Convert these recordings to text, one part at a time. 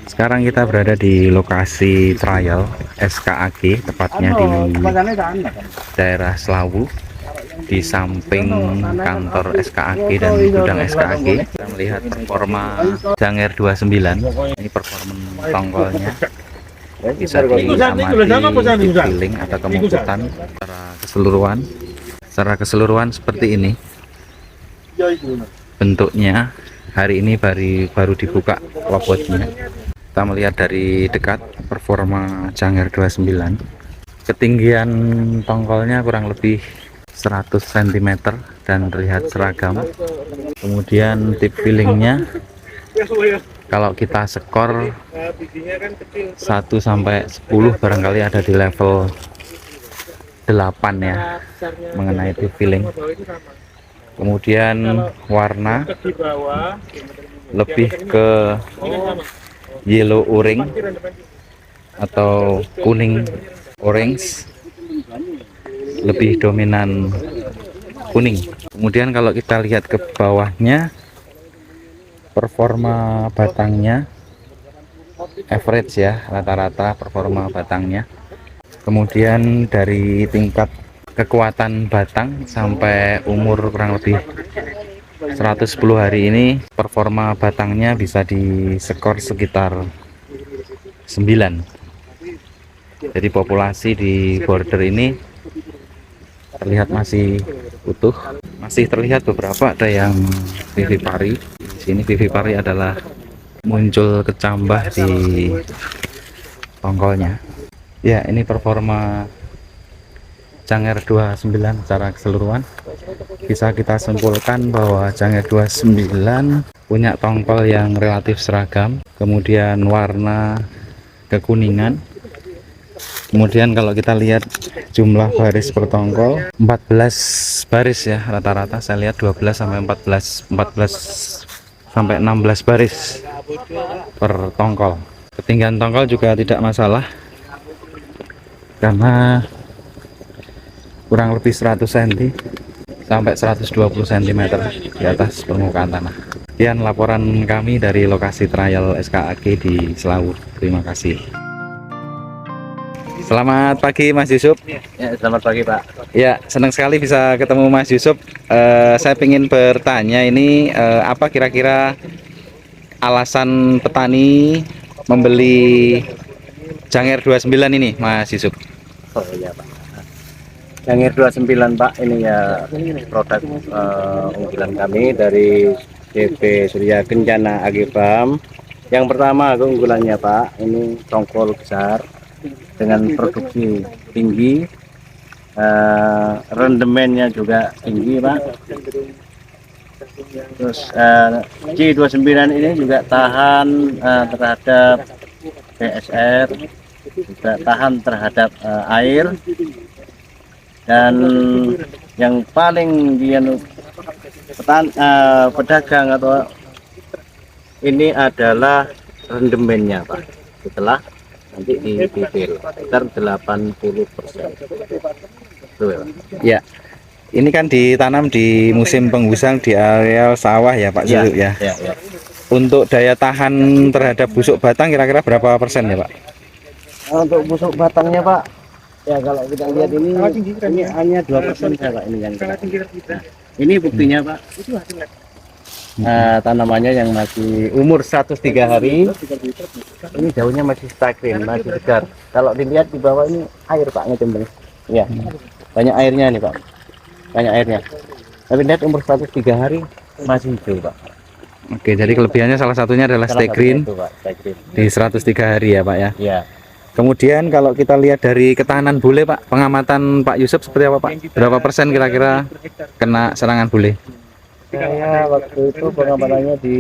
Sekarang kita berada di lokasi trial SKAG, tepatnya di daerah Slawu, di samping kantor SKAG dan gudang SKAG. Kita melihat performa Janger 29. Ini performa tongkolnya bisa diamati di feeling atau kemukutan secara keseluruhan seperti ini bentuknya. Hari ini baru dibuka bobotnya. Kita melihat dari dekat performa Janger 29. Ketinggian tongkolnya kurang lebih 100 cm dan terlihat seragam. Kemudian tip feelingnya, kalau kita skor 1 sampai 10 barangkali ada di level 8 ya mengenai tip feeling. Kemudian warna lebih ke yellow orange atau kuning orange, lebih dominan kuning. Kemudian kalau kita lihat ke bawahnya, performa batangnya average ya, rata-rata performa batangnya. Kemudian dari tingkat kekuatan batang sampai umur kurang lebih 110 hari ini, performa batangnya bisa diskor sekitar 9. Jadi populasi di border ini terlihat masih utuh, masih terlihat beberapa ada yang vivipari. Di sini vivipari adalah muncul kecambah di tongkolnya. Ya, ini performa Janger 29 secara keseluruhan. Bisa kita simpulkan bahwa Janger 29 punya tongkol yang relatif seragam, kemudian warna kekuningan. Kemudian kalau kita lihat jumlah baris per tongkol 14 baris ya, rata-rata saya lihat 12 sampai 14 sampai 16 baris per tongkol. Ketinggian tongkol juga tidak masalah karena kurang lebih 100 cm sampai 120 cm di atas permukaan tanah. Sekian laporan kami dari lokasi trial SKAG di Slawu. Terima kasih. Selamat pagi Mas Yusuf. Ya, selamat pagi Pak. Ya, senang sekali bisa ketemu Mas Yusuf. Saya ingin bertanya ini, apa kira-kira alasan petani membeli Janger 29 ini Mas Yusuf? Oh iya Pak. Janger 29 Pak, ini ya produk unggulan kami dari DP Surya Kencana Agrifam. Yang pertama keunggulannya Pak, ini tongkol besar dengan produksi tinggi, rendemennya juga tinggi Pak. Terus J29 ini juga tahan terhadap PSR, juga tahan terhadap air. Dan yang paling dia pedagang atau ini adalah rendemennya Pak, setelah nanti dipipil sekitar 80%. Ya, ini kan ditanam di musim penghujan di areal sawah ya Pak Yusuf ya. Ya. Untuk daya tahan terhadap busuk batang kira-kira berapa persen ya Pak? Untuk busuk batangnya Pak, ya kalau kita lihat ini hanya 2% ya Pak, ini yang ini buktinya Pak. Tanamannya yang masih umur 103 hari, ini daunnya masih stagnan, masih segar. Kalau dilihat di bawah ini air Pak, ngecembeng ya, banyak airnya nih Pak, banyak airnya. Tapi lihat umur 103 hari masih hijau Pak. Oke, jadi kelebihannya salah satunya adalah stay green di 103 hari ya Pak ya. Iya. Kemudian kalau kita lihat dari ketahanan bule Pak, pengamatan Pak Yusuf seperti apa Pak? Berapa persen kira-kira kena serangan bule? Saya waktu itu pengamatannya di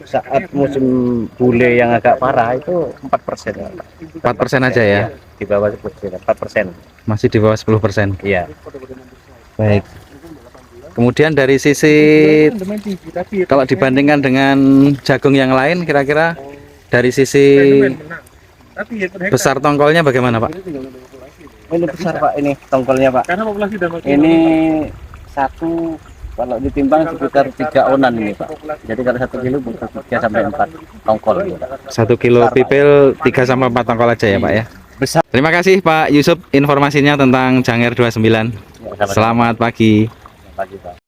saat musim bule yang agak parah itu 4% ya, Pak. 4% aja ya? Di bawah 10%, 4%. Masih di bawah 10%? Iya. Baik. Kemudian dari sisi, kalau dibandingkan dengan jagung yang lain, kira-kira dari sisi besar tongkolnya bagaimana Pak? Ini besar Pak, ini tongkolnya Pak. Ini 1 Kalau ditimbang sekitar 3 onan ini Pak. Jadi kalau 1 kilo butuh 3 sampai 4 tongkol ini Pak. 1 kilo pipil 3 sampai 4 tongkol aja ya Pak ya. Besar. Terima kasih Pak Yusuf informasinya tentang Janger 29. Ya, Selamat pagi. pagi Pak.